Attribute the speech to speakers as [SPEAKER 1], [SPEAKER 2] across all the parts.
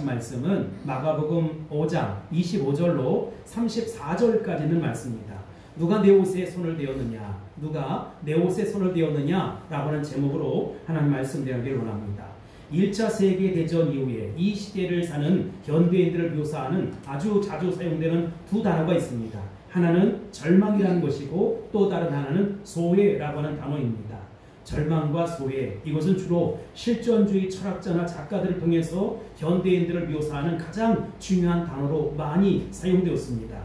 [SPEAKER 1] 말씀은 마가복음 5장 25절로 34절까지는 말씀입니다. 누가 내 옷에 손을 대었느냐, 누가 내 옷에 손을 대었느냐 라고 하는 제목으로 하나님 말씀 드리기를 원합니다. 1차 세계대전 이후에 이 시대를 사는 현대인들을 묘사하는 아주 자주 사용되는 두 단어가 있습니다. 하나는 절망이라는 것이고 또 다른 하나는 소외라고 하는 단어입니다. 절망과 소외, 이것은 주로 실존주의 철학자나 작가들을 통해서 현대인들을 묘사하는 가장 중요한 단어로 많이 사용되었습니다.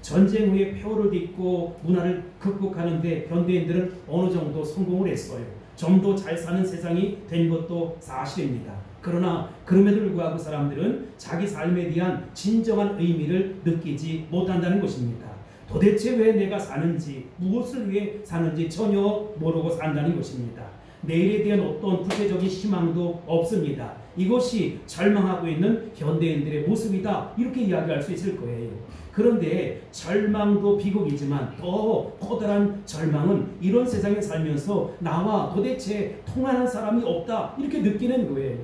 [SPEAKER 1] 전쟁 후에 폐허를 딛고 문화를 극복하는 데 현대인들은 어느 정도 성공을 했어요. 좀 더 잘 사는 세상이 된 것도 사실입니다. 그러나 그럼에도 불구하고 사람들은 자기 삶에 대한 진정한 의미를 느끼지 못한다는 것입니다. 도대체 왜 내가 사는지, 무엇을 위해 사는지 전혀 모르고 산다는 것입니다. 내일에 대한 어떤 구체적인 희망도 없습니다. 이것이 절망하고 있는 현대인들의 모습이다, 이렇게 이야기할 수 있을 거예요. 그런데 절망도 비극이지만 더 커다란 절망은 이런 세상에 살면서 나와 도대체 통하는 사람이 없다, 이렇게 느끼는 거예요.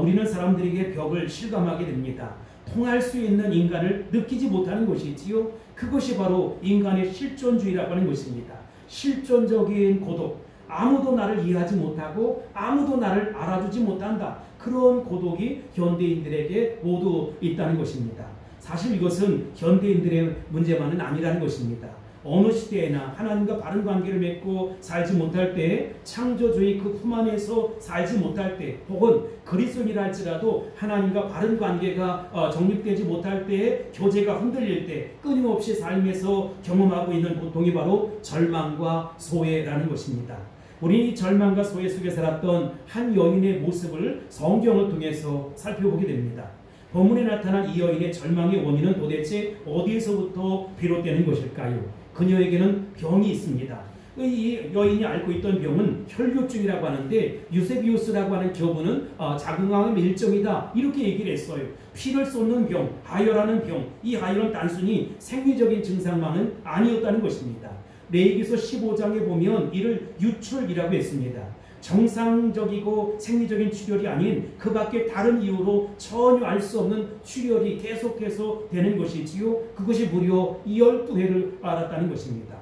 [SPEAKER 1] 우리는 사람들에게 벽을 실감하게 됩니다. 통할 수 있는 인간을 느끼지 못하는 것이지요. 그것이 바로 인간의 실존주의라고 하는 것입니다. 실존적인 고독, 아무도 나를 이해하지 못하고 아무도 나를 알아주지 못한다, 그런 고독이 현대인들에게 모두 있다는 것입니다. 사실 이것은 현대인들의 문제만은 아니라는 것입니다. 어느 시대에나 하나님과 바른 관계를 맺고 살지 못할 때, 창조주의 그 품 안에서 살지 못할 때, 혹은 그리스도인이라 할지라도 하나님과 바른 관계가 정립되지 못할 때, 교제가 흔들릴 때 끊임없이 삶에서 경험하고 있는 고통이 바로 절망과 소외라는 것입니다. 우리 절망과 소외 속에 살았던 한 여인의 모습을 성경을 통해서 살펴보게 됩니다. 본문에 나타난 이 여인의 절망의 원인은 도대체 어디에서부터 비롯되는 것일까요? 그녀에게는 병이 있습니다. 이 여인이 앓고 있던 병은 혈류증이라고 하는데, 유세비우스라고 하는 교부는 자궁암의 일종이다, 이렇게 얘기를 했어요. 피를 쏟는 병, 하혈하는 병, 이 하혈은 단순히 생리적인 증상만은 아니었다는 것입니다. 레위기서 15장에 보면 이를 유출이라고 했습니다. 정상적이고 생리적인 출혈이 아닌 그 밖에 다른 이유로 전혀 알 수 없는 출혈이 계속해서 되는 것이지요. 그것이 무려 12회를 앓았다는 것입니다.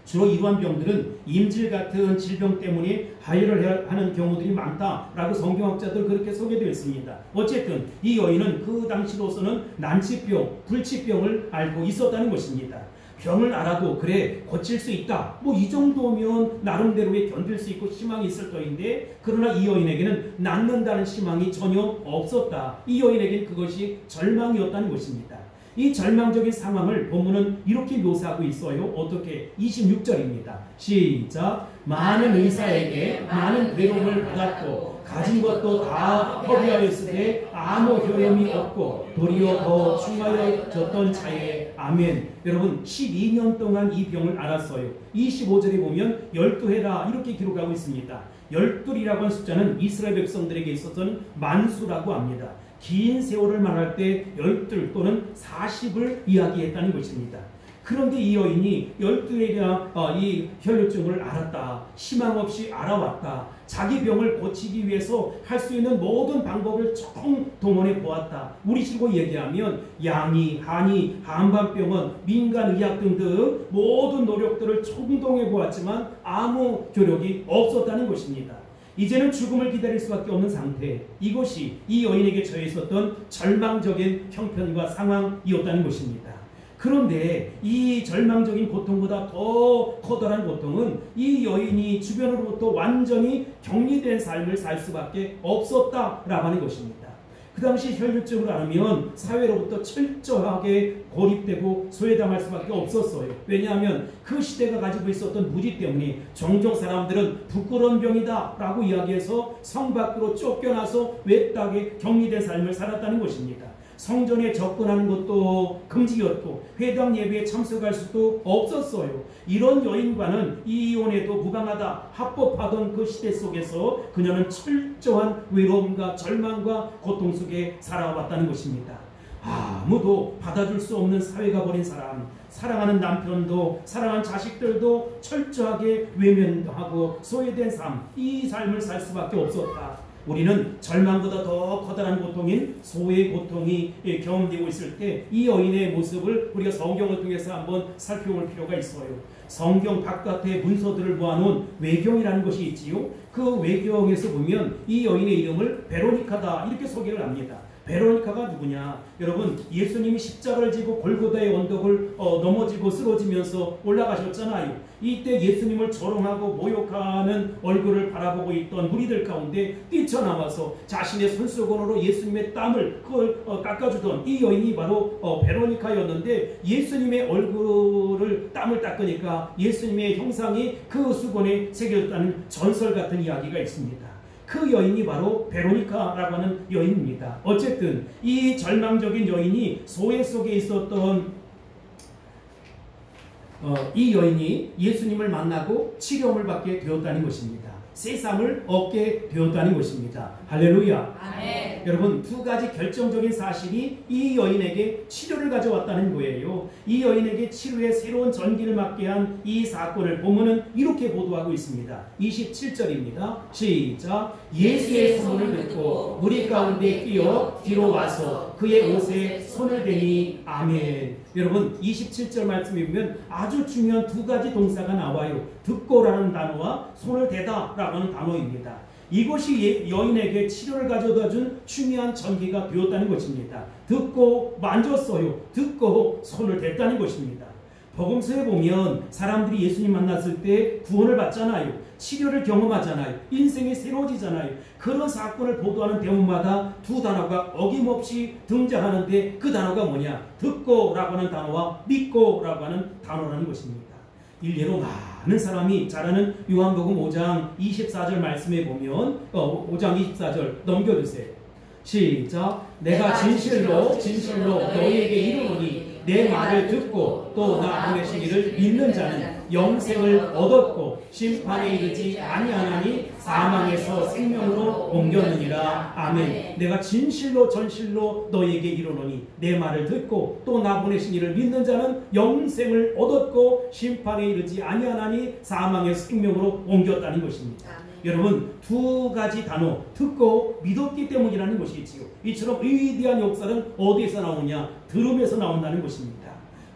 [SPEAKER 1] 주로 이러한 병들은 임질 같은 질병 때문에 하혈을 하는 경우들이 많다라고 성경학자들 그렇게 소개되어 있습니다. 어쨌든 이 여인은 그 당시로서는 난치병, 불치병을 앓고 있었다는 것입니다. 병을 알아도 그래 고칠 수 있다, 이 정도면 나름대로의 견딜 수 있고 희망이 있을 터인데, 그러나 이 여인에게는 낫는다는 희망이 전혀 없었다. 이 여인에게는 그것이 절망이었다는 것입니다. 이 절망적인 상황을 본문은 이렇게 묘사하고 있어요. 어떻게? 26절입니다. 시작. 많은 의사에게 많은 괴로움을 받았고 가진 것도 다 허비하였으되 아무 효력이 없고 도리어 더 충하여졌던 차에. 아멘. 여러분, 12년 동안 이 병을 앓았어요. 25절에 보면 12회라 이렇게 기록하고 있습니다. 12이라고 하는 숫자는 이스라엘 백성들에게 있어서는 만수라고 합니다. 긴 세월을 말할 때 12 또는 40을 이야기했다는 것입니다. 그런데 이 여인이 12회가 이 혈류증을 알았다, 희망 없이 알아왔다, 자기 병을 고치기 위해서 할 수 있는 모든 방법을 총동원해 보았다. 우리식으로 얘기하면 양이, 한이, 한방병원, 민간의학 등등 모든 노력들을 총동원해 보았지만 아무 효력이 없었다는 것입니다. 이제는 죽음을 기다릴 수밖에 없는 상태, 이것이 이 여인에게 처해 있었던 절망적인 형편과 상황이었다는 것입니다. 그런데 이 절망적인 고통보다 더 커다란 고통은 이 여인이 주변으로부터 완전히 격리된 삶을 살 수밖에 없었다라고 하는 것입니다. 그 당시 혈류증을 앓으면 사회로부터 철저하게 고립되고 소외당할 수밖에 없었어요. 왜냐하면 그 시대가 가지고 있었던 무지 때문에 종종 사람들은 부끄러운 병이다 라고 이야기해서 성 밖으로 쫓겨나서 외딴에 격리된 삶을 살았다는 것입니다. 성전에 접근하는 것도 금지였고 회당 예배에 참석할 수도 없었어요. 이런 여인과는 이혼에도 무방하다 합법하던 그 시대 속에서 그녀는 철저한 외로움과 절망과 고통 속에 살아왔다는 것입니다. 아무도 받아줄 수 없는 사회가 버린 사람, 사랑하는 남편도 사랑하는 자식들도 철저하게 외면하고 소외된 삶, 이 삶을 살 수밖에 없었다. 우리는 절망보다 더 커다란 고통인 소의 고통이 경험되고 있을 때 이 여인의 모습을 우리가 성경을 통해서 한번 살펴볼 필요가 있어요. 성경 바깥에 문서들을 모아놓은 외경이라는 것이 있지요. 그 외경에서 보면 이 여인의 이름을 베로니카다 이렇게 소개를 합니다. 베로니카가 누구냐? 여러분, 예수님이 십자가를 지고 골고다의 언덕을 넘어지고 쓰러지면서 올라가셨잖아요. 이때 예수님을 조롱하고 모욕하는 얼굴을 바라보고 있던 무리들 가운데 뛰쳐나와서 자신의 손수건으로 예수님의 땀을 깎아주던 이 여인이 바로 베로니카였는데, 예수님의 얼굴을 땀을 닦으니까 예수님의 형상이 그 수건에 새겨졌다는 전설 같은 이야기가 있습니다. 그 여인이 바로 베로니카라고 하는 여인입니다. 어쨌든 이 절망적인 여인이 소외 속에 있었던 이 여인이 예수님을 만나고 치료를 받게 되었다는 것입니다. 세상을 얻게 되었다는 것입니다. 할렐루야.
[SPEAKER 2] 아멘.
[SPEAKER 1] 여러분, 두 가지 결정적인 사실이 이 여인에게 치료를 가져왔다는 거예요. 이 여인에게 치료의 새로운 전기를 맞게 한 이 사건을 본문은 이렇게 보도하고 있습니다. 27절입니다. 시작. 예수의 소문을 듣고 무리 가운데 끼어 뒤로 와서 그의 옷에 손을 대니. 아멘. 여러분, 27절 말씀에 보면 아주 중요한 두 가지 동사가 나와요. 듣고라는 단어와 손을 대다 라는 단어입니다. 이것이 여인에게 치료를 가져다 준 중요한 전기가 되었다는 것입니다. 듣고 만졌어요. 듣고 손을 댔다는 것입니다. 복음서에 보면 사람들이 예수님 만났을 때 구원을 받잖아요. 치료를 경험하잖아요. 인생이 새로워지잖아요. 그런 사건을 보도하는 대목마다 두 단어가 어김없이 등장하는데 그 단어가 뭐냐? 듣고라고 하는 단어와 믿고라고 하는 단어라는 것입니다. 일례로 많은 사람이 잘 아는 요한복음 5장 24절 말씀에 보면 5장 24절 넘겨주세요. 시작. 내가 진실로 너희에게 이르노니 내 말을 듣고 또 나 보내신 이를 믿는 자는 영생을 얻었고 심판에 이르지 아니하나니 사망에서 생명으로 옮겼느니라. 아멘. 내가 진실로 전실로 너희에게 이르노니 내 말을 듣고 또 나 보내신 이를 믿는 자는 영생을 얻었고 심판에 이르지 아니하나니 사망에서 생명으로 옮겼다는 것입니다. 여러분, 두 가지 단어 듣고 믿었기 때문이라는 것이지요. 이처럼 위대한 역사는 어디에서 나오냐? 들음에서 나온다는 것입니다.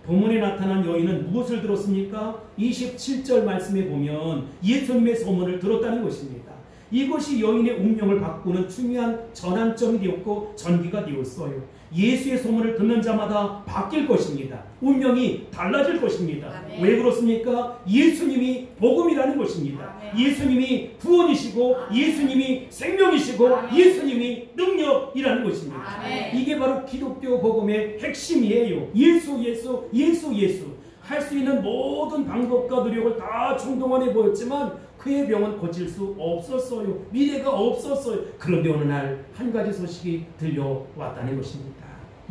[SPEAKER 1] 본문에 나타난 여인은 무엇을 들었습니까? 27절 말씀에 보면 예수님의 소문을 들었다는 것입니다. 이것이 여인의 운명을 바꾸는 중요한 전환점이 되었고 전기가 되었어요. 예수의 소문을 듣는 자마다 바뀔 것입니다. 운명이 달라질 것입니다.
[SPEAKER 2] 아멘.
[SPEAKER 1] 왜 그렇습니까? 예수님이 복음이라는 것입니다.
[SPEAKER 2] 아멘.
[SPEAKER 1] 예수님이 구원이시고
[SPEAKER 2] 아멘.
[SPEAKER 1] 예수님이 생명이시고
[SPEAKER 2] 아멘.
[SPEAKER 1] 예수님이 능력이라는 것입니다.
[SPEAKER 2] 아멘.
[SPEAKER 1] 이게 바로 기독교 복음의 핵심이에요. 예수 할 수 있는 모든 방법과 노력을 다 총동원해 보였지만 그의 병은 고칠 수 없었어요. 미래가 없었어요. 그런데 어느 날 한 가지 소식이 들려왔다는 것입니다.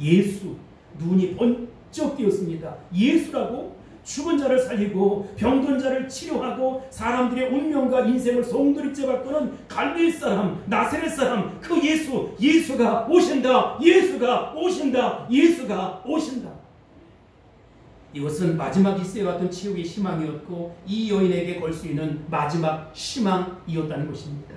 [SPEAKER 1] 예수. 눈이 번쩍 띄었습니다. 예수라고? 죽은 자를 살리고 병든 자를 치료하고 사람들의 운명과 인생을 송두리째 바꾸는 갈릴리 사람, 나사렛 사람, 그 예수가 오신다. 예수가 오신다. 이것은 마지막 이세와 같은 치유의 희망이었고 이 여인에게 걸 수 있는 마지막 희망이었다는 것입니다.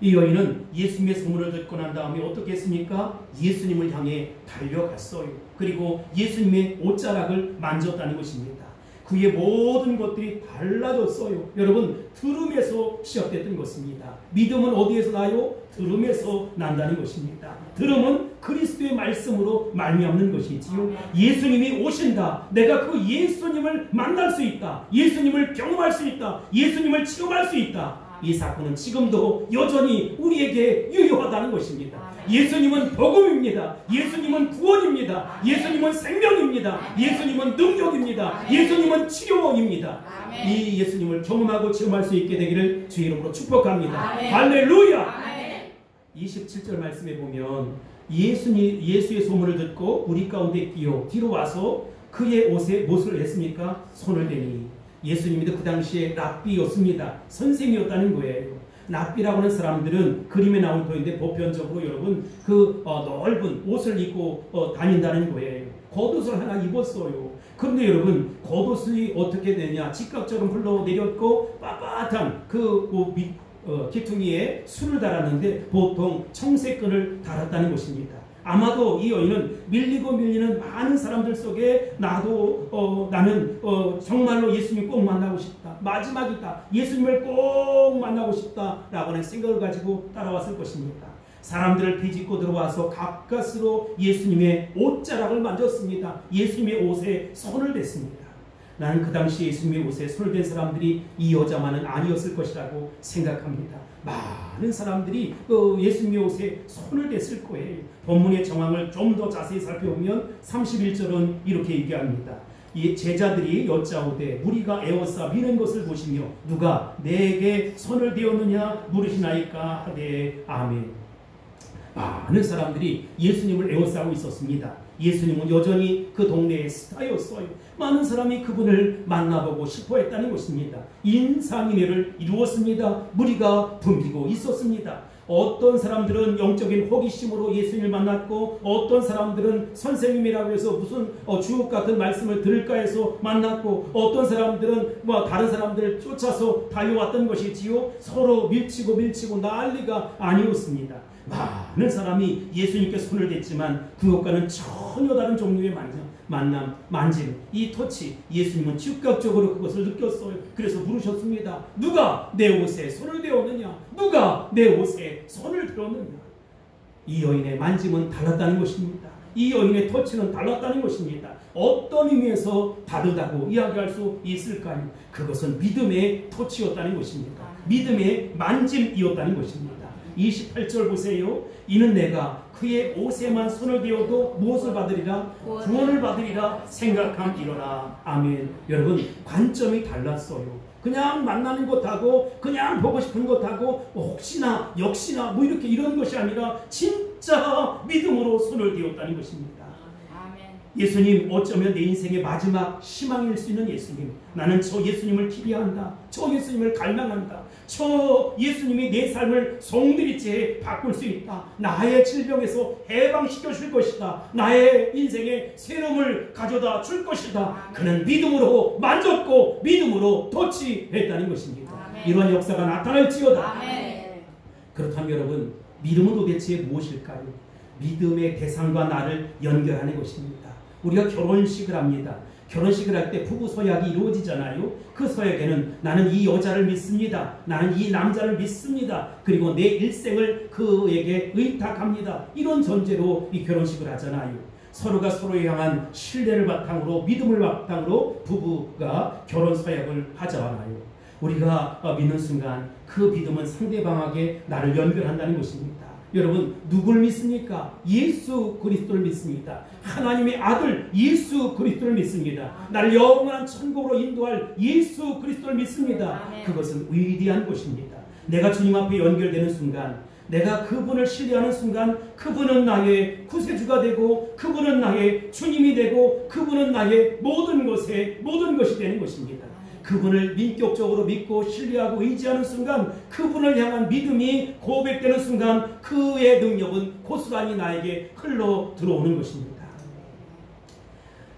[SPEAKER 1] 이 여인은 예수님의 소문을 듣고 난 다음에 어떻게 했습니까? 예수님을 향해 달려갔어요. 그리고 예수님의 옷자락을 만졌다는 것입니다. 그의 모든 것들이 달라졌어요. 여러분, 들음에서 시작됐던 것입니다. 믿음은 어디에서 나요? 들음에서 난다는 것입니다. 들음은 그리스도의 말씀으로 말미암는 것이지요. 예수님이 오신다. 내가 그 예수님을 만날 수 있다. 예수님을 경험할 수 있다. 예수님을 체험할 수 있다. 이 사건은 지금도 여전히 우리에게 유효하다는 것입니다. 예수님은 복음입니다. 예수님은 구원입니다. 예수님은 생명입니다. 예수님은 능력입니다. 예수님은 치료원입니다. 이 예수님을 경험하고 체험할 수 있게 되기를 주 이름으로 축복합니다. 할렐루야. 27절 말씀에 보면 예수의 소문을 듣고 우리 가운데 끼어 뒤로 와서 그의 옷에 무엇을 했습니까? 손을 대니. 예수님도 그 당시에 랍비였습니다. 선생이었다는 거예요. 랍비라고 하는 사람들은 그림에 나온 표현인데 보편적으로 여러분 그 넓은 옷을 입고 다닌다는 거예요. 겉옷을 하나 입었어요. 그런데 여러분 겉옷이 어떻게 되냐? 직각처럼 흘러내렸고 빳빳한 그 기퉁이에 술을 달았는데 보통 청색끈을 달았다는 것입니다. 아마도 이 여인은 밀리고 밀리는 많은 사람들 속에 나는 정말로 예수님 꼭 만나고 싶다. 마지막이다. 예수님을 꼭 만나고 싶다. 라고 하는 생각을 가지고 따라왔을 것입니다. 사람들을 비집고 들어와서 가까스로 예수님의 옷자락을 만졌습니다. 예수님의 옷에 손을 댔습니다. 나는 그 당시 예수님의 옷에 손을 댄 사람들이 이 여자만은 아니었을 것이라고 생각합니다. 많은 사람들이 예수님의 옷에 손을 댔을 거예요. 본문의 정황을 좀 더 자세히 살펴보면 31절은 이렇게 얘기합니다. 이 제자들이 여짜오되 무리가 에워싸 미는 것을 보시며 누가 내게 손을 대었느냐 물으시나이까 하되 아멘. 많은 사람들이 예수님을 에워싸고 있었습니다. 예수님은 여전히 그 동네의 스타였어요. 많은 사람이 그분을 만나보고 싶어 했다는 것입니다. 인상인회를 이루었습니다. 무리가 붐비고 있었습니다. 어떤 사람들은 영적인 호기심으로 예수님을 만났고 어떤 사람들은 선생님이라고 해서 무슨 주옥 같은 말씀을 들을까 해서 만났고 어떤 사람들은 다른 사람들을 쫓아서 달려왔던 것이지요. 서로 밀치고 난리가 아니었습니다. 많은 사람이 예수님께 손을 댔지만 그것과는 전혀 다른 종류의 만짐, 이 터치, 예수님은 즉각적으로 그것을 느꼈어요. 그래서 물으셨습니다. 누가 내 옷에 손을 대었느냐? 누가 내 옷에 손을 대었느냐? 이 여인의 만짐은 달랐다는 것입니다. 이 여인의 터치는 달랐다는 것입니다. 어떤 의미에서 다르다고 이야기할 수 있을까요? 그것은 믿음의 터치였다는 것입니다. 믿음의 만짐이었다는 것입니다. 28절 보세요. 이는 내가 그의 옷에만 손을 대어도 무엇을 받으리라? 구원을 받으리라 생각함이로라. 아멘. 여러분, 관점이 달랐어요. 그냥 만나는 것하고 그냥 보고 싶은 것하고 혹시나 역시나 이렇게 이런 것이 아니라 진짜 믿음으로 손을 대었다는 것입니다. 예수님, 어쩌면 내 인생의 마지막 희망일 수 있는 예수님. 나는 저 예수님을 기대한다. 저 예수님을 갈망한다. 저 예수님이 내 삶을 송두리째 바꿀 수 있다. 나의 질병에서 해방시켜 줄 것이다. 나의 인생의 새로움을 가져다 줄 것이다. 그는 믿음으로 만졌고 믿음으로 터치했다는 것입니다. 이런 역사가 나타날지어다. 그렇다면 여러분, 믿음은 도대체 무엇일까요? 믿음의 대상과 나를 연결하는 것입니다. 우리가 결혼식을 합니다. 결혼식을 할 때 부부 서약이 이루어지잖아요. 그 서약에는 나는 이 여자를 믿습니다. 나는 이 남자를 믿습니다. 그리고 내 일생을 그에게 의탁합니다. 이런 전제로 이 결혼식을 하잖아요. 서로가 서로에 향한 신뢰를 바탕으로 믿음을 바탕으로 부부가 결혼 서약을 하잖아요. 우리가 믿는 순간 그 믿음은 상대방에게 나를 연결한다는 것입니다. 여러분, 누굴 믿습니까? 예수 그리스도를 믿습니다. 하나님의 아들 예수 그리스도를 믿습니다. 나를 영원한 천국으로 인도할 예수 그리스도를 믿습니다. 그것은 위대한 것입니다. 내가 주님 앞에 연결되는 순간, 내가 그분을 신뢰하는 순간 그분은 나의 구세주가 되고 그분은 나의 주님이 되고 그분은 나의 모든 것이 되는 것입니다. 그분을 인격적으로 믿고 신뢰하고 의지하는 순간, 그분을 향한 믿음이 고백되는 순간 그의 능력은 고스란히 나에게 흘러 들어오는 것입니다.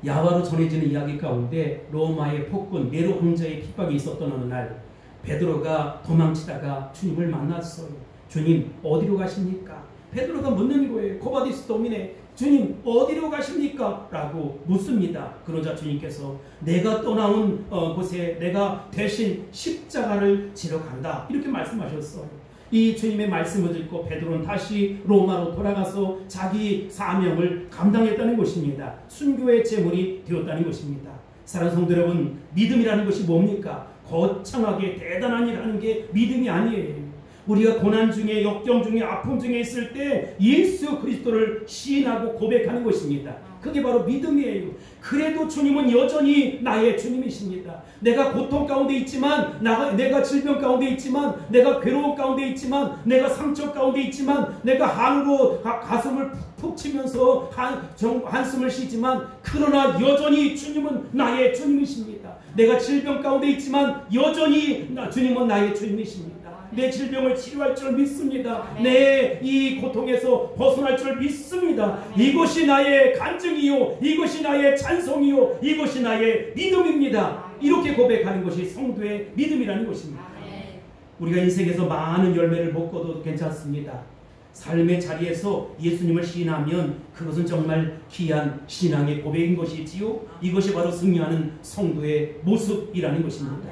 [SPEAKER 1] 야화로 전해지는 이야기 가운데 로마의 폭군 네로 황제의 핍박이 있었던 어느 날 베드로가 도망치다가 주님을 만났어요. 주님, 어디로 가십니까? 베드로가 묻는 거예요. 코바디스 도미네, 주님 어디로 가십니까? 라고 묻습니다. 그러자 주님께서 내가 떠나온 곳에 내가 대신 십자가를 지러 간다, 이렇게 말씀하셨어요. 이 주님의 말씀을 듣고 베드로는 다시 로마로 돌아가서 자기 사명을 감당했다는 것입니다. 순교의 제물이 되었다는 것입니다. 사랑하는 성도 여러분, 믿음이라는 것이 뭡니까? 거창하게 대단한 일하는 게 믿음이 아니에요. 우리가 고난 중에, 역경 중에, 아픔 중에 있을 때 예수 그리스도를 시인하고 고백하는 것입니다. 그게 바로 믿음이에요. 그래도 주님은 여전히 나의 주님이십니다. 내가 고통 가운데 있지만, 내가 질병 가운데 있지만, 내가 괴로움 가운데 있지만, 내가 상처 가운데 있지만, 내가 한으로 가슴을 푹 치면서 한숨을 쉬지만, 그러나 여전히 주님은 나의 주님이십니다. 내가 질병 가운데 있지만 여전히 주님은 나의 주님이십니다. 내 질병을 치료할 줄 믿습니다. 내 이 고통에서 벗어날 줄 믿습니다. 이것이 나의 간증이요, 이것이 나의 찬송이요, 이것이 나의 믿음입니다. 이렇게 고백하는 것이 성도의 믿음이라는 것입니다. 우리가 인생에서 많은 열매를 못 거둬도 괜찮습니다. 삶의 자리에서 예수님을 시인하면 그것은 정말 귀한 신앙의 고백인 것이지요. 이것이 바로 승리하는 성도의 모습이라는 것입니다.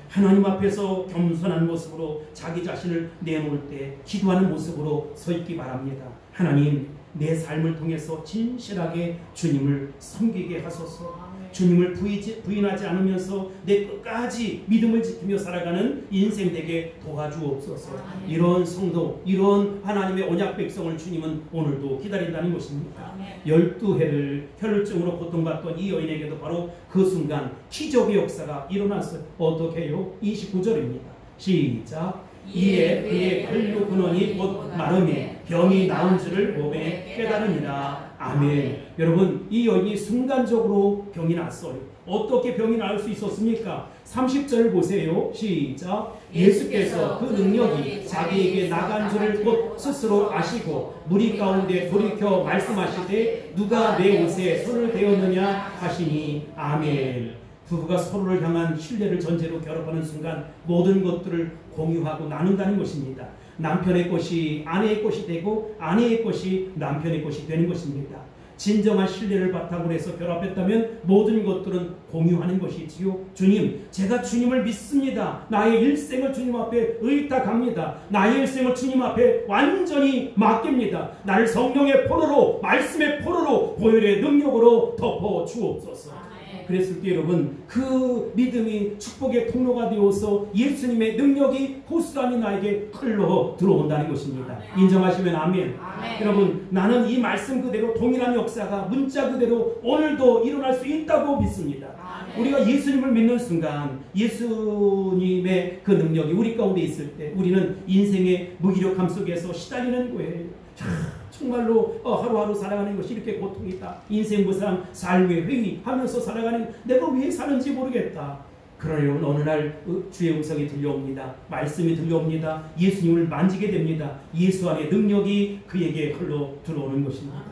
[SPEAKER 1] 하나님 앞에서 겸손한 모습으로 자기 자신을 내놓을 때 기도하는 모습으로 서 있기 바랍니다. 하나님, 내 삶을 통해서 진실하게 주님을 섬기게 하소서. 주님을 부인하지 않으면서 내 끝까지 믿음을 지키며 살아가는 인생 되게 도와주옵소서. 이런 성도, 이런 하나님의 언약 백성을 주님은 오늘도 기다린다는 것입니다. 12해를 혈루증으로 고통받던 이 여인에게도 바로 그 순간 기적의 역사가 일어났어요. 어떻게 해요? 29절입니다. 시작. 이에 그의 혈루 근원이 곧 마름에 병이 나은 줄을 몸에 깨달으니라. 아멘. 여러분, 이 여인이 순간적으로 병이 났어요. 어떻게 병이 나을 수 있었습니까? 30절 보세요. 시작. 예수께서 그 능력이 자기에게 나간 줄을 곧 스스로 아시고 무리 가운데 돌이켜 말씀하시되 누가 내 옷에 손을 대었느냐 하시니. 아멘. 부부가 서로를 향한 신뢰를 전제로 결합하는 순간 모든 것들을 공유하고 나눈다는 것입니다. 남편의 것이 아내의 것이 되고 아내의 것이 남편의 것이 되는 것입니다. 진정한 신뢰를 바탕으로 해서 결합했다면 모든 것들은 공유하는 것이지요. 주님, 제가 주님을 믿습니다. 나의 일생을 주님 앞에 의탁합니다. 나의 일생을 주님 앞에 완전히 맡깁니다. 나를 성령의 포로로, 말씀의 포로로, 보혈의 능력으로 덮어 주옵소서. 그랬을 때 여러분, 그 믿음이 축복의 통로가 되어서 예수님의 능력이 고스란히 나에게 흘러 들어온다는 것입니다. 인정하시면 아멘. 여러분, 나는 이 말씀 그대로 동일한 역사가 문자 그대로 오늘도 일어날 수 있다고 믿습니다. 우리가 예수님을 믿는 순간 예수님의 그 능력이 우리 가운데 있을 때 우리는 인생의 무기력함 속에서 시달리는 거예요. 정말로 하루하루 살아가는 것이 이렇게 고통이다. 인생 무상, 삶의 회의하면서 살아가는, 내가 왜 사는지 모르겠다. 그러려면 어느 날 주의 음성이 들려옵니다. 말씀이 들려옵니다. 예수님을 만지게 됩니다. 예수 안의 능력이 그에게 흘러 들어오는 것입니다.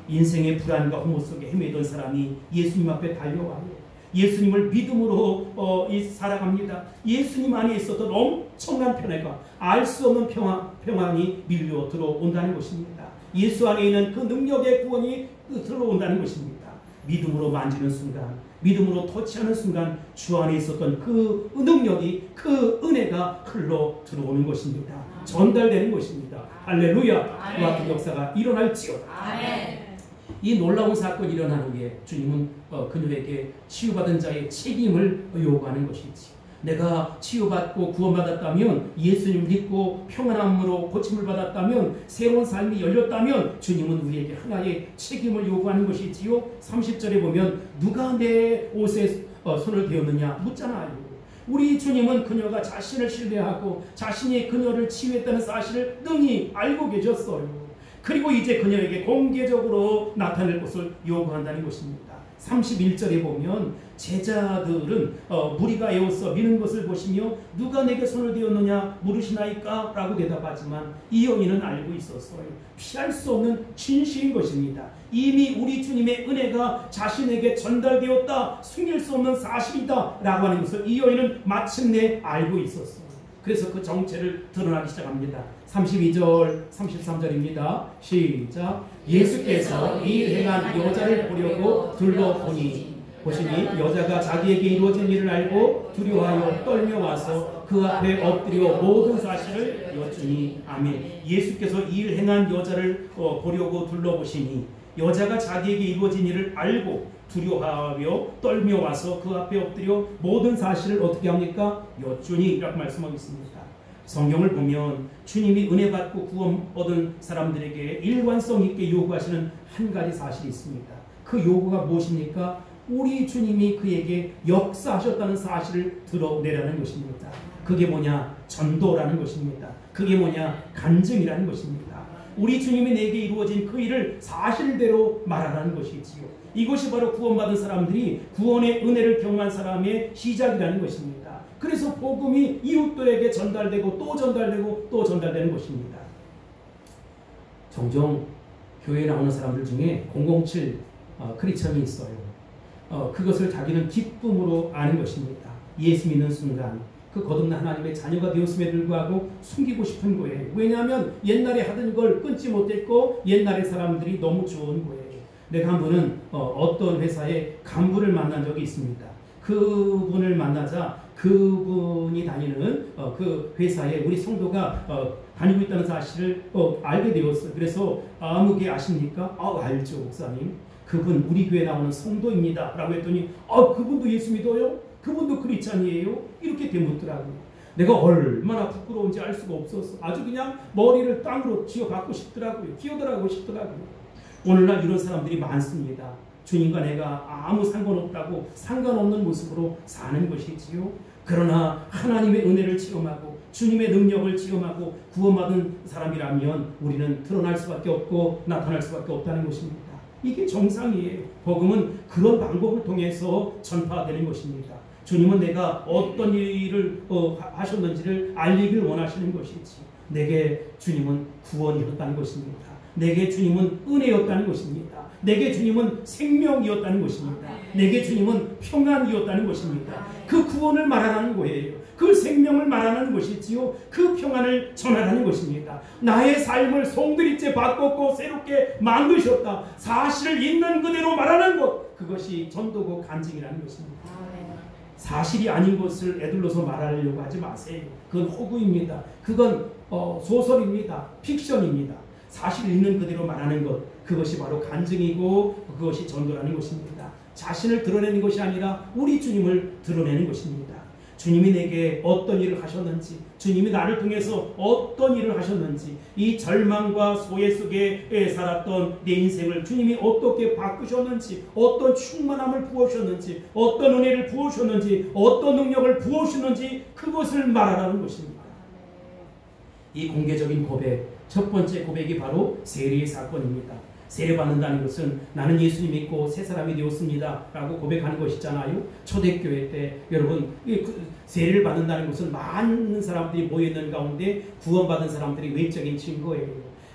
[SPEAKER 1] 인생의 불안과 허무 속에 헤매던 사람이 예수님 앞에 달려와요. 예수님을 믿음으로 살아갑니다. 예수님 안에 있었던 엄청난 편애가 알 수 없는 평안이 밀려 들어온다는 것입니다. 예수 안에 있는 그 능력의 구원이 들어온다는 것입니다. 믿음으로 만지는 순간, 믿음으로 터치하는 순간 주 안에 있었던 그 능력이, 그 은혜가 흘러 들어오는 것입니다. 전달되는 것입니다. 할렐루야. 그 같은 역사가 일어날지어다. 이 놀라운 사건이 일어난 후에 주님은 그녀에게 치유받은 자의 책임을 요구하는 것이지. 내가 치유받고 구원받았다면, 예수님 믿고 평안함으로 고침을 받았다면, 새로운 삶이 열렸다면 주님은 우리에게 하나의 책임을 요구하는 것이지요. 30절에 보면 누가 내 옷에 손을 대었느냐 묻잖아요. 우리 주님은 그녀가 자신을 신뢰하고 자신이 그녀를 치유했다는 사실을 능히 알고 계셨어요. 그리고 이제 그녀에게 공개적으로 나타낼 것을 요구한다는 것입니다. 31절에 보면 제자들은 무리가 에워서 미는 것을 보시며 누가 내게 손을 대었느냐 물으시나이까? 라고 대답하지만 이 여인은 알고 있었어요. 피할 수 없는 진실인 것입니다. 이미 우리 주님의 은혜가 자신에게 전달되었다, 숨길 수 없는 사실이다 라고 하는 것을 이 여인은 마침내 알고 있었어요. 그래서 그 정체를 드러나기 시작합니다. 32절, 33절입니다. 시작. 예수께서 이 행한 여자를 보려고 둘러보니 여자가 자기에게 이루어진 일을 알고 두려워하여 떨며 와서 그 앞에 엎드려 모든 사실을 여쭈니. 아멘. 예수께서 이 일 행한 여자를 보려고 둘러보시니 여자가 자기에게 이루어진 일을 알고 두려워하며 떨며 와서 그 앞에 엎드려 모든 사실을 어떻게 합니까? 여쭈니 라고 말씀하고 있습니다. 성경을 보면 주님이 은혜 받고 구원 얻은 사람들에게 일관성 있게 요구하시는 한 가지 사실이 있습니다. 그 요구가 무엇입니까? 우리 주님이 그에게 역사하셨다는 사실을 드러내라는 것입니다. 그게 뭐냐? 전도라는 것입니다. 그게 뭐냐? 간증이라는 것입니다. 우리 주님이 내게 이루어진 그 일을 사실대로 말하라는 것이지요. 이것이 바로 구원받은 사람들이 구원의 은혜를 경험한 사람의 시작이라는 것입니다. 그래서 복음이 이웃들에게 전달되고 또 전달되고 또 전달되는 것입니다. 종종 교회에 나오는 사람들 중에 007 크리스천이 있어요. 그것을 자기는 기쁨으로 아는 것입니다. 예수 믿는 순간 그 거듭난 하나님의 자녀가 되었음에도 불구하고 숨기고 싶은 거예요. 왜냐하면 옛날에 하던 걸 끊지 못했고 옛날의 사람들이 너무 좋은 거예요. 내가 한 번은 어떤 회사의 간부를 만난 적이 있습니다. 그분을 만나자 그분이 다니는 그 회사에 우리 성도가 다니고 있다는 사실을 알게 되었어요. 그래서 아무개 아십니까? 알죠, 목사님. 그분 우리 교회 나오는 성도입니다. 라고 했더니 그분도 예수 믿어요? 그분도 크리스찬이에요? 이렇게 되묻더라고요. 내가 얼마나 부끄러운지 알 수가 없었어. 아주 그냥 머리를 땅으로 쥐어박고 싶더라고요. 기어들어가고 싶더라고요. 오늘날 이런 사람들이 많습니다. 주님과 내가 아무 상관없다고 상관없는 모습으로 사는 것이지요. 그러나 하나님의 은혜를 체험하고 주님의 능력을 체험하고 구원받은 사람이라면 우리는 드러날 수밖에 없고 나타날 수밖에 없다는 것입니다. 이게 정상이에요. 복음은 그런 방법을 통해서 전파되는 것입니다. 주님은 내가 어떤 일을 하셨는지를 알리길 원하시는 것이지. 내게 주님은 구원이었다는 것입니다. 내게 주님은 은혜였다는 것입니다. 내게 주님은 생명이었다는 것입니다. 내게 주님은 평안이었다는 것입니다. 그 구원을 말하는 거예요. 그 생명을 말하는 것이지요. 그 평안을 전하라는 것입니다. 나의 삶을 송두리째 바꿨고 새롭게 만드셨다. 사실을 있는 그대로 말하는 것, 그것이 전도고 간증이라는 것입니다. 사실이 아닌 것을 애들러서 말하려고 하지 마세요. 그건 허구입니다. 그건 소설입니다. 픽션입니다. 사실 있는 그대로 말하는 것, 그것이 바로 간증이고 그것이 전도라는 것입니다. 자신을 드러내는 것이 아니라 우리 주님을 드러내는 것입니다. 주님이 내게 어떤 일을 하셨는지, 주님이 나를 통해서 어떤 일을 하셨는지, 이 절망과 소외 속에 살았던 내 인생을 주님이 어떻게 바꾸셨는지, 어떤 충만함을 부으셨는지, 어떤 은혜를 부으셨는지, 어떤 능력을 부으셨는지, 그것을 말하라는 것입니다. 이 공개적인 고백, 첫 번째 고백이 바로 세례의 사건입니다. 세례받는다는 것은 나는 예수님 믿고 새 사람이 되었습니다 라고 고백하는 것이잖아요. 초대교회 때 여러분 세례를 받는다는 것은 많은 사람들이 모여있는 가운데 구원받은 사람들이 외적인 증거예요.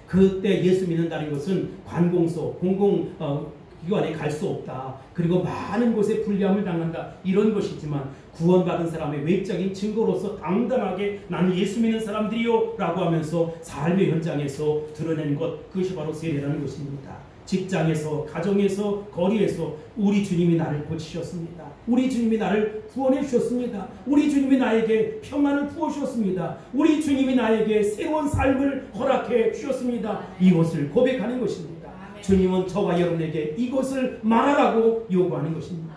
[SPEAKER 1] 그때 예수 믿는다는 것은 관공서, 공공기관에 갈 수 없다. 그리고 많은 곳에 불리함을 당한다. 이런 것이지만 구원받은 사람의 외적인 증거로서 당당하게 나는 예수 믿는 사람들이요 라고 하면서 삶의 현장에서 드러내는 것, 그것이 바로 세례라는 것입니다. 직장에서, 가정에서, 거리에서 우리 주님이 나를 고치셨습니다. 우리 주님이 나를 구원해 주셨습니다. 우리 주님이 나에게 평안을 부어주셨습니다. 우리 주님이 나에게 새로운 삶을 허락해 주셨습니다. 이것을 고백하는 것입니다. 주님은 저와 여러분에게 이것을 말하라고 요구하는 것입니다.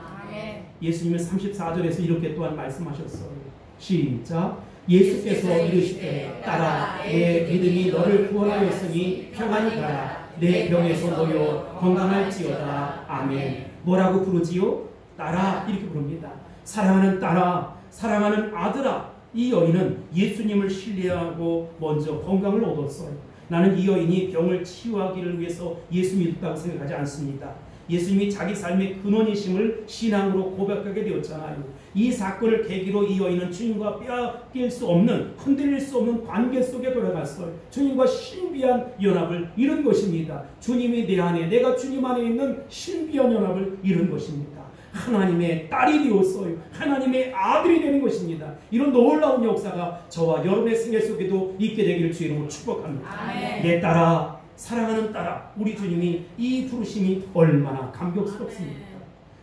[SPEAKER 1] 예수님은 34절에서 이렇게 또한 말씀하셨어요. 시작. 예수께서 이르시되 따라 내 믿음이 너를 구원하였으니 평안히 가라. 내 병에서 놓여 건강할지어다. 아멘. 뭐라고 부르지요? 따라, 이렇게 부릅니다. 사랑하는 딸아, 사랑하는 아들아. 이 여인은 예수님을 신뢰하고 먼저 건강을 얻었어요. 나는 이 여인이 병을 치유하기를 위해서 예수 믿었다고 생각하지 않습니다. 예수님이 자기 삶의 근원이심을 신앙으로 고백하게 되었잖아요. 이 사건을 계기로 이 여인은 주님과 빼앗길 수 없는, 흔들릴 수 없는 관계 속에 돌아갔어요. 주님과 신비한 연합을 이룬 것입니다. 주님이 내 안에, 내가 주님 안에 있는 신비한 연합을 이룬 것입니다. 하나님의 딸이 되었어요. 하나님의 아들이 되는 것입니다. 이런 놀라운 역사가 저와 여러분의 생애 속에도 있게 되기를 주의 이름으로 축복합니다. 아멘. 내 딸아, 사랑하는 딸아, 우리 주님이 이 부르심이 얼마나 감격스럽습니까?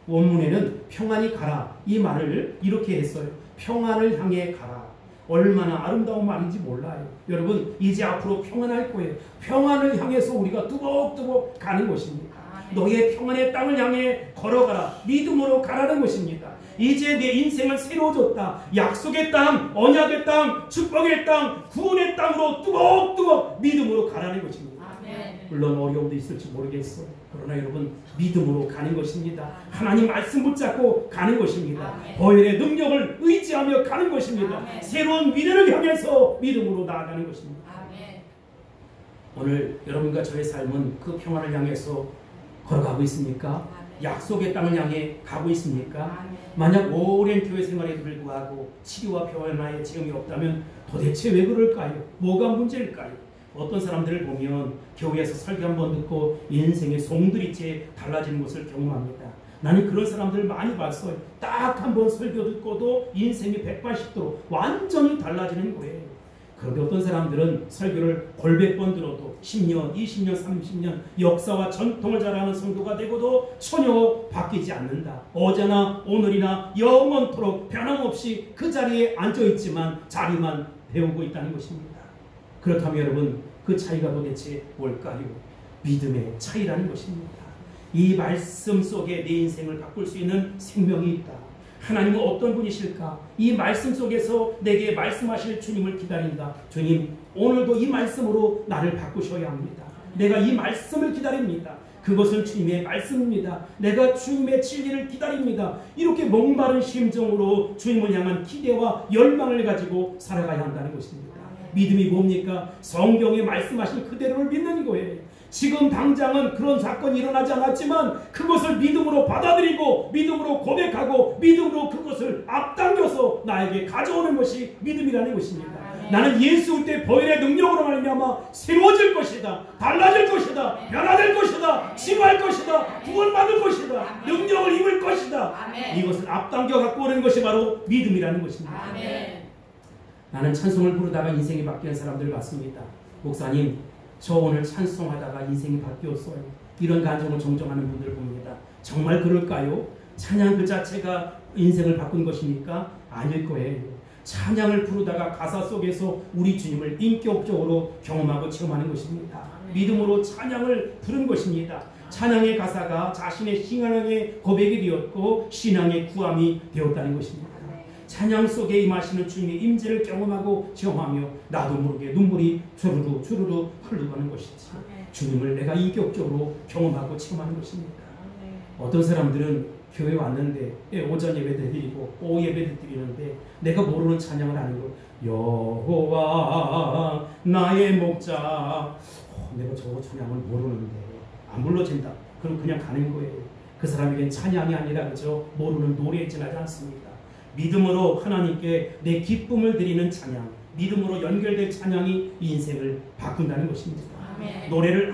[SPEAKER 1] 원문에는 평안히 가라, 이 말을 이렇게 했어요. 평안을 향해 가라. 얼마나 아름다운 말인지 몰라요. 여러분, 이제 앞으로 평안할 거예요. 평안을 향해서 우리가 뚜벅뚜벅 가는 것입니다. 너의 평안의 땅을 향해 걸어가라. 믿음으로 가라는 것입니다. 이제 내 인생을 새로 줬다. 약속의 땅, 언약의 땅, 축복의 땅, 구원의 땅으로 뚜벅뚜벅 믿음으로 가라는 것입니다. 물론 어려움도 있을지 모르겠어요. 그러나 여러분, 믿음으로 가는 것입니다. 하나님 말씀 붙잡고 가는 것입니다. 보혈의 능력을 의지하며 가는 것입니다. 새로운 미래를 향해서 믿음으로 나아가는 것입니다. 오늘 여러분과 저의 삶은 그 평안을 향해서 걸어가고 있습니까? 약속의 땅을 향해 가고 있습니까? 만약 오랜 교회 생활에도 불구하고 치유와 평안의 체험이 없다면 도대체 왜 그럴까요? 뭐가 문제일까요? 어떤 사람들을 보면 교회에서 설교 한번 듣고 인생의 송두리째 달라지는 것을 경험합니다. 나는 그런 사람들 많이 봤어요. 딱 한 번 설교 듣고도 인생이 180도로 완전히 달라지는 거예요. 그런데 어떤 사람들은 설교를 골백 번 들어도 10년, 20년, 30년 역사와 전통을 잘 아는 성도가 되고도 전혀 바뀌지 않는다. 어제나 오늘이나 영원토록 변함없이 그 자리에 앉아있지만 자리만 배우고 있다는 것입니다. 그렇다면 여러분, 그 차이가 도대체 뭘까요? 믿음의 차이라는 것입니다. 이 말씀 속에 내 인생을 바꿀 수 있는 생명이 있다. 하나님은 어떤 분이실까? 이 말씀 속에서 내게 말씀하실 주님을 기다린다. 주님, 오늘도 이 말씀으로 나를 바꾸셔야 합니다. 내가 이 말씀을 기다립니다. 그것은 주님의 말씀입니다. 내가 주님의 진리를 기다립니다. 이렇게 목마른 심정으로 주님을 향한 기대와 열망을 가지고 살아가야 한다는 것입니다. 믿음이 뭡니까? 성경에 말씀하신 그대로를 믿는 거예요. 지금 당장은 그런 사건이 일어나지 않았지만 그것을 믿음으로 받아들이고 믿음으로 고백하고 믿음으로 그것을 앞당겨서 나에게 가져오는 것이 믿음이라는 것입니다. 나는 예수 때 보혈의 능력으로 말미암아 새로워질 것이다. 달라질 것이다. 변화될 것이다. 치유할 것이다. 구원받을 것이다. 능력을 입을 것이다. 이것을 앞당겨 갖고 오는 것이 바로 믿음이라는 것입니다. 나는 찬송을 부르다가 인생이 바뀌는 사람들을 봤습니다. 목사님, 저 오늘 찬송하다가 인생이 바뀌었어요. 이런 간증을 종종 하는 분들을 봅니다. 정말 그럴까요? 찬양 그 자체가 인생을 바꾼 것입니까? 아닐 거예요. 찬양을 부르다가 가사 속에서 우리 주님을 인격적으로 경험하고 체험하는 것입니다. 믿음으로 찬양을 부른 것입니다. 찬양의 가사가 자신의 신앙의 고백이 되었고 신앙의 구함이 되었다는 것입니다. 찬양 속에 임하시는 주님의 임재를 경험하고 체험하며 나도 모르게 눈물이 주르르 주르르 흘러가는 것이지. 주님을 내가 인격적으로 경험하고 체험하는 것입니다. 어떤 사람들은 교회 왔는데 오전 예배도 드리고 오후 예배도 드리는데 내가 모르는 찬양을 하는 거. 여호와 나의 목자. 내가 저거 찬양을 모르는데 안 불러진다. 그럼 그냥 가는 거예요. 그 사람에겐 찬양이 아니라 그저 모르는 노래에 지나지 않습니다. 믿음으로 하나님께 내 기쁨을 드리는 찬양, 믿음으로 연결된 찬양이 인생을 바꾼다는 것입니다. 아멘. 노래를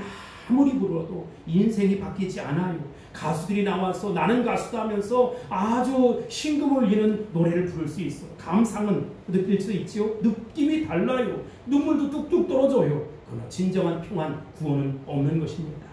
[SPEAKER 1] 아무리 불러도 인생이 바뀌지 않아요. 가수들이 나와서 나는 가수다 하면서 아주 심금 울리는 노래를 부를 수 있어요. 감상은 느낄 수 있지요. 느낌이 달라요. 눈물도 뚝뚝 떨어져요. 그러나 진정한 평안, 구원은 없는 것입니다.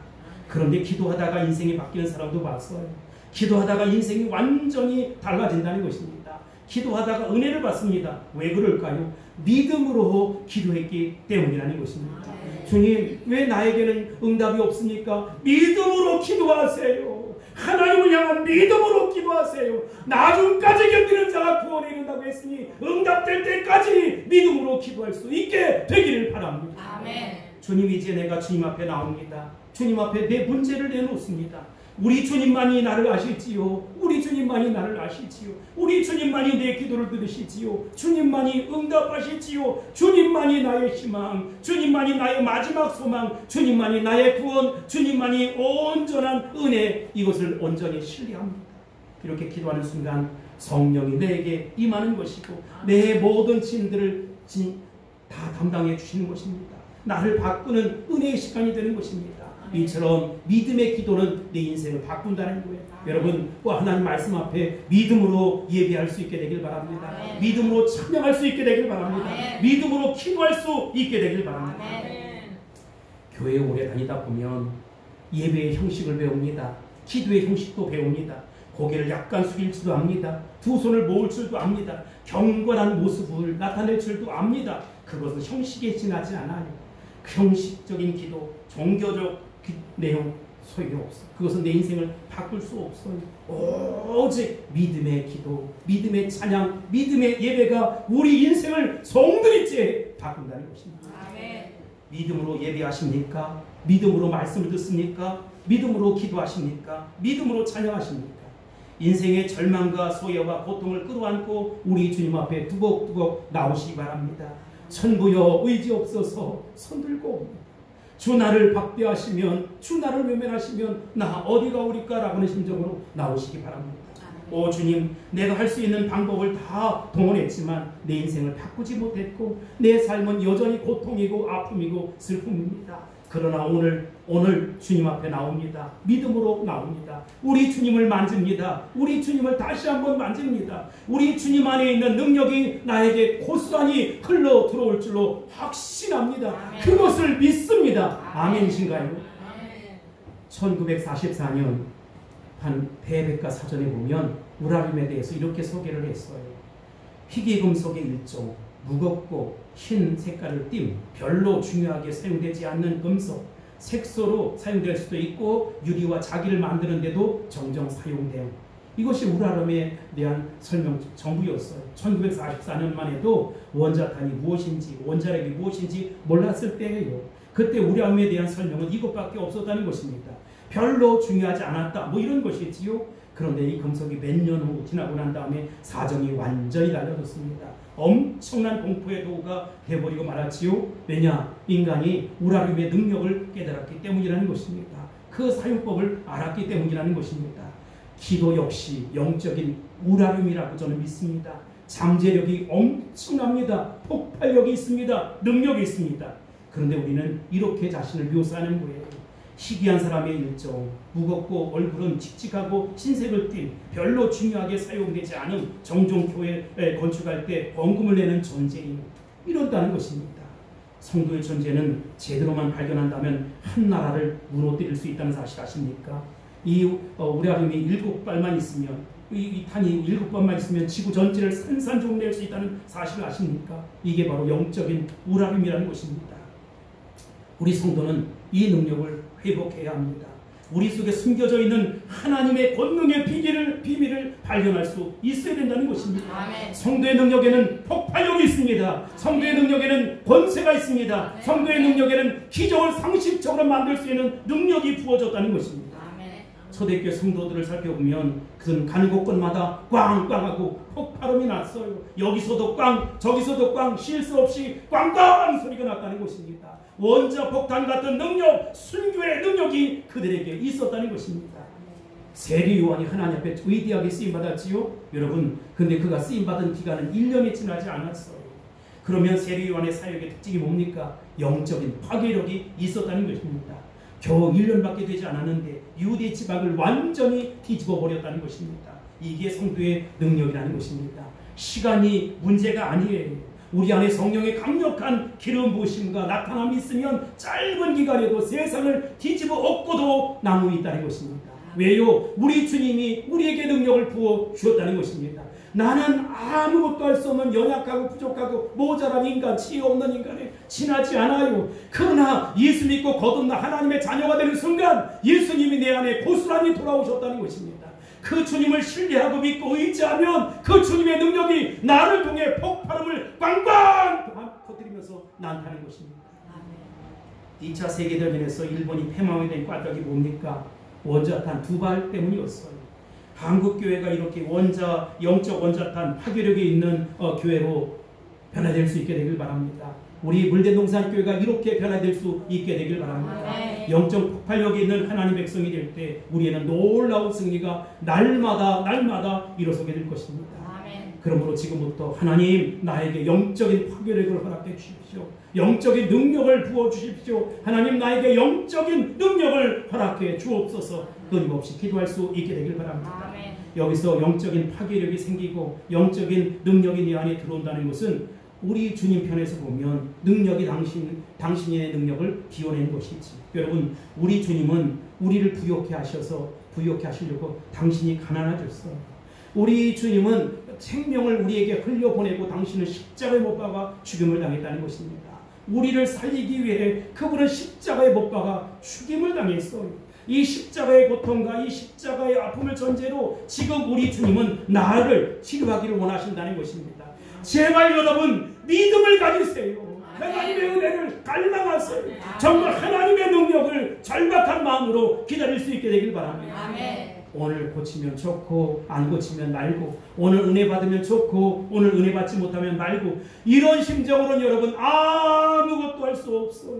[SPEAKER 1] 그런데 기도하다가 인생이 바뀌는 사람도 봤어요. 기도하다가 인생이 완전히 달라진다는 것입니다. 기도하다가 은혜를 받습니다. 왜 그럴까요? 믿음으로 기도했기 때문이라는 것입니다. 주님, 왜 나에게는 응답이 없습니까? 믿음으로 기도하세요. 하나님을 향한 믿음으로 기도하세요. 나중까지 견디는 자가 구원에 이른다고 했으니 응답될 때까지 믿음으로 기도할 수 있게 되기를 바랍니다. 아멘. 주님, 이제 내가 주님 앞에 나옵니다. 주님 앞에 내 문제를 내놓습니다. 우리 주님만이 나를 아시지요. 우리 주님만이 나를 아시지요. 우리 주님만이 내 기도를 들으시지요. 주님만이 응답하시지요. 주님만이 나의 희망, 주님만이 나의 마지막 소망, 주님만이 나의 구원, 주님만이 온전한 은혜, 이것을 온전히 신뢰합니다. 이렇게 기도하는 순간 성령이 내게 임하는 것이고 내 모든 짐들을 다 담당해 주시는 것입니다. 나를 바꾸는 은혜의 시간이 되는 것입니다. 이처럼 믿음의 기도는 내 인생을 바꾼다는 거예요. 여러분, 하나님 말씀 앞에 믿음으로 예배할 수 있게 되길 바랍니다. 믿음으로 찬양할 수 있게 되길 바랍니다. 믿음으로 기도할 수 있게 되길 바랍니다. 교회에 오래 다니다 보면 예배의 형식을 배웁니다. 기도의 형식도 배웁니다. 고개를 약간 숙일 줄도 압니다. 두 손을 모을 줄도 압니다. 경건한 모습을 나타낼 줄도 압니다. 그것은 형식에 지나지 않아요. 그 형식적인 기도, 종교적 내용 소용없어. 그것은 내 인생을 바꿀 수 없어요. 오직 믿음의 기도, 믿음의 찬양, 믿음의 예배가 우리 인생을 송두리째 바꾼다는 것입니다. 아멘. 믿음으로 예배하십니까? 믿음으로 말씀을 듣습니까? 믿음으로 기도하십니까? 믿음으로 찬양하십니까? 인생의 절망과 소외와 고통을 끌어안고 우리 주님 앞에 두곡두곡 나오시기 바랍니다. 천부여 의지없어서 손들고 주 나를 박대하시면, 주 나를 외면하시면 나 어디가 오리까? 라고 하는 심정으로 나오시기 바랍니다. 오 주님, 내가 할 수 있는 방법을 다 동원했지만 내 인생을 바꾸지 못했고 내 삶은 여전히 고통이고 아픔이고 슬픔입니다. 그러나 오늘 주님 앞에 나옵니다. 믿음으로 나옵니다. 우리 주님을 만집니다. 우리 주님을 다시 한번 만집니다. 우리 주님 안에 있는 능력이 나에게 고스란히 흘러 들어올 줄로 확신합니다. 그것을 믿습니다. 아멘이신가요? 1944년 한 대백과 사전에 보면 우라림에 대해서 이렇게 소개를 했어요. 희귀금속의 일종, 무겁고 흰 색깔을 띤 별로 중요하게 사용되지 않는 금속, 색소로 사용될 수도 있고 유리와 자기를 만드는 데도 종종 사용됨. 이것이 우라름에 대한 설명 전부였어요. 1944년만 해도 원자탄이 무엇인지, 원자력이 무엇인지 몰랐을 때예요. 그때 우라름에 대한 설명은 이것밖에 없었다는 것입니다. 별로 중요하지 않았다, 뭐 이런 것이지요. 그런데 이 금속이 몇 년 후 지나고 난 다음에 사정이 완전히 달라졌습니다. 엄청난 공포의 도구가 되어버리고 말았지요. 왜냐? 인간이 우라륨의 능력을 깨달았기 때문이라는 것입니다. 그 사용법을 알았기 때문이라는 것입니다. 기도 역시 영적인 우라륨이라고 저는 믿습니다. 잠재력이 엄청납니다. 폭발력이 있습니다. 능력이 있습니다. 그런데 우리는 이렇게 자신을 묘사하는 거예요. 희귀한 사람의 일종, 무겁고 얼굴은 칙칙하고 신색을 띤 별로 중요하게 사용되지 않은 종종 교회에 건축할 때 헌금을 내는 존재임, 이런다는 것입니다. 성도의 존재는 제대로만 발견한다면 한 나라를 무너뜨릴 수 있다는 사실 아십니까? 이 우라륨이 7발만 있으면, 이 탄이 7발만 있으면 지구 전체를 산산조각 낼 수 있다는 사실을 아십니까? 이게 바로 영적인 우라륨이라는 것입니다. 우리 성도는 이 능력을 회복해야 합니다. 우리 속에 숨겨져 있는 하나님의 권능의 비밀을 발견할 수 있어야 된다는 것입니다.
[SPEAKER 2] 아멘.
[SPEAKER 1] 성도의 능력에는 폭발력이 있습니다. 성도의 능력에는 권세가 있습니다.
[SPEAKER 2] 아멘.
[SPEAKER 1] 성도의 능력에는 기적을 상식적으로 만들 수 있는 능력이 부어졌다는 것입니다.
[SPEAKER 2] 아멘.
[SPEAKER 1] 초대교회 성도들을 살펴보면 그는 가는 곳곳마다 꽝꽝하고 폭발음이 났어요. 여기서도 꽝, 저기서도 꽝, 쉴 수 없이 꽝꽝 소리가 났다는 것입니다. 원자 폭탄 같은 능력, 순교의 능력이 그들에게 있었다는 것입니다. 세례 요한이 하나님 앞에 위대하게 쓰임받았지요. 여러분, 근데 그가 쓰임받은 기간은 1년이 지나지 않았어요. 그러면 세례 요한의 사역의 특징이 뭡니까? 영적인 파괴력이 있었다는 것입니다. 겨우 1년밖에 되지 않았는데 유대 지방을 완전히 뒤집어 버렸다는 것입니다. 이게 성도의 능력이라는 것입니다. 시간이 문제가 아니에요. 우리 안에 성령의 강력한 기름 부으심과 나타남이 있으면 짧은 기간에도 세상을 뒤집어 엎고도 남음이 있다는 것입니다. 왜요? 우리 주님이 우리에게 능력을 부어 주었다는 것입니다. 나는 아무것도 할 수 없는 연약하고 부족하고 모자란 인간, 지혜 없는 인간에 지나지 않아요. 그러나 예수 믿고 거듭나 하나님의 자녀가 되는 순간 예수님이 내 안에 고스란히 돌아오셨다는 것입니다. 그 주님을 신뢰하고 믿고 의지하면 그 주님의 능력이 나를 통해 폭발음을 빵빵 터뜨리면서 난다는 것입니다. 2차 세계대전에서 일본이 패망이 된 까닭이 뭡니까? 원자탄 2발 때문이었어요. 한국교회가 이렇게 영적 원자탄 파괴력이 있는 교회로 변화될 수 있게 되길 바랍니다. 우리 물대동산교회가 이렇게 변화될 수 있게 되길 바랍니다. 영적 폭발력이 있는 하나님 백성이 될 때 우리에는 놀라운 승리가 날마다 일어서게 될 것입니다. 그러므로 지금부터 하나님 나에게 영적인 파괴력을 허락해 주십시오. 영적인 능력을 부어주십시오. 하나님 나에게 영적인 능력을 허락해 주옵소서. 끊임없이 기도할 수 있게 되길 바랍니다.
[SPEAKER 2] 아멘.
[SPEAKER 1] 여기서 영적인 파괴력이 생기고 영적인 능력이 네 안에 들어온다는 것은 우리 주님 편에서 보면 능력이 당신의 능력을 비워낸 것이지. 여러분, 우리 주님은 우리를 부욕해 하시려고 당신이 가난하셨어요. 우리 주님은 생명을 우리에게 흘려보내고 당신은 십자가에 못 박아 죽임을 당했다는 것입니다. 우리를 살리기 위해 그분은 십자가에 못 박아 죽임을 당했어요. 이 십자가의 고통과 이 십자가의 아픔을 전제로 지금 우리 주님은 나를 치료하기를 원하신다는 것입니다. 제발 여러분 믿음을 가지세요. 하나님의 은혜를 갈망하세요. 정말 하나님의 능력을 절박한 마음으로 기다릴 수 있게 되길 바랍니다.
[SPEAKER 2] 아멘.
[SPEAKER 1] 오늘 고치면 좋고 안 고치면 말고, 오늘 은혜 받으면 좋고 오늘 은혜 받지 못하면 말고, 이런 심정으로는 여러분 아무것도 할 수 없어요.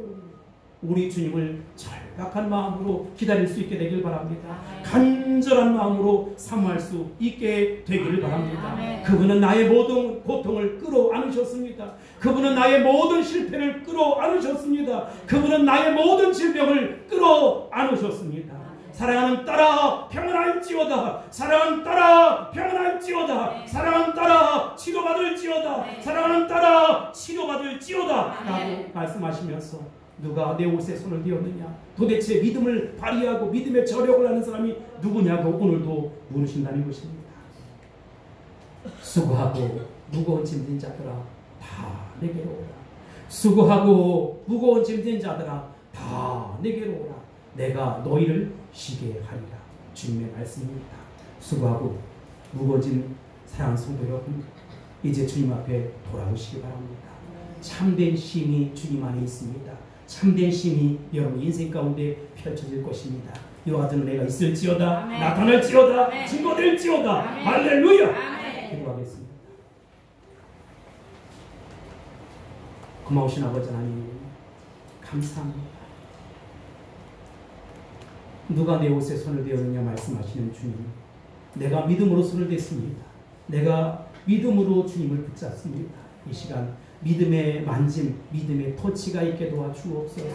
[SPEAKER 1] 우리 주님을 절박한 마음으로 기다릴 수 있게 되길 바랍니다. 간절한 마음으로 사모할 수 있게 되기를 바랍니다. 그분은 나의 모든 고통을 끌어안으셨습니다. 그분은 나의 모든 실패를 끌어안으셨습니다. 그분은 나의 모든 질병을 끌어안으셨습니다. 사랑하는 딸아 평안할지어다. 사랑하는 딸아 평안할지어다. 사랑하는 딸아 치료받을지어다. 사랑하는 딸아 치료받을지어다 라고 말씀하시면서 누가 내 옷에 손을 대었느냐, 도대체 믿음을 발휘하고 믿음의 저력을 하는 사람이 누구냐고 오늘도 물으신다는 것입니다. 수고하고 무거운 짐진 자들아 다 내게로 오라. 수고하고 무거운 짐진 자들아 다 내게로 오라. 내가 너희를 쉬게 하리라. 주님의 말씀입니다. 수고하고 무거워진 사랑하는 성도 여러분, 이제 주님 앞에 돌아오시기 바랍니다. 참된 쉼이 주님 안에 있습니다. 참된 쉼이 여러분 인생 가운데 펼쳐질 것입니다. 이와 같은 은혜가 있을지어다. 아멘. 나타날지어다. 아멘. 증거될지어다. 아멘. 할렐루야. 아멘. 기도하겠습니다. 고마우신 아버지 하나님 감사합니다. 누가 내 옷에 손을 대었느냐 말씀하시는 주님, 내가 믿음으로 손을 댔습니다. 내가 믿음으로 주님을 붙잡습니다. 이 시간 믿음의 만짐, 믿음의 터치가 있게 도와주옵소서.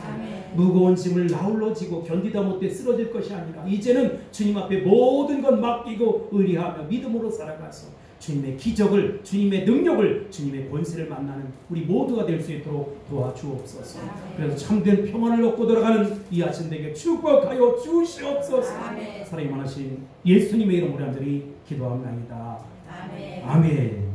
[SPEAKER 1] 무거운 짐을 나홀로 지고 견디다 못해 쓰러질 것이 아니라 이제는 주님 앞에 모든 것 맡기고 의리하며 믿음으로 살아가서 주님의 기적을, 주님의 능력을, 주님의 권세를 만나는 우리 모두가 될 수 있도록 도와주옵소서. 그래서 참된 평안을 얻고 돌아가는 이 아침 되게 축복하여 주시옵소서. 사랑이 많으신 예수님의 이름으로 간절히 기도합니다. 아멘.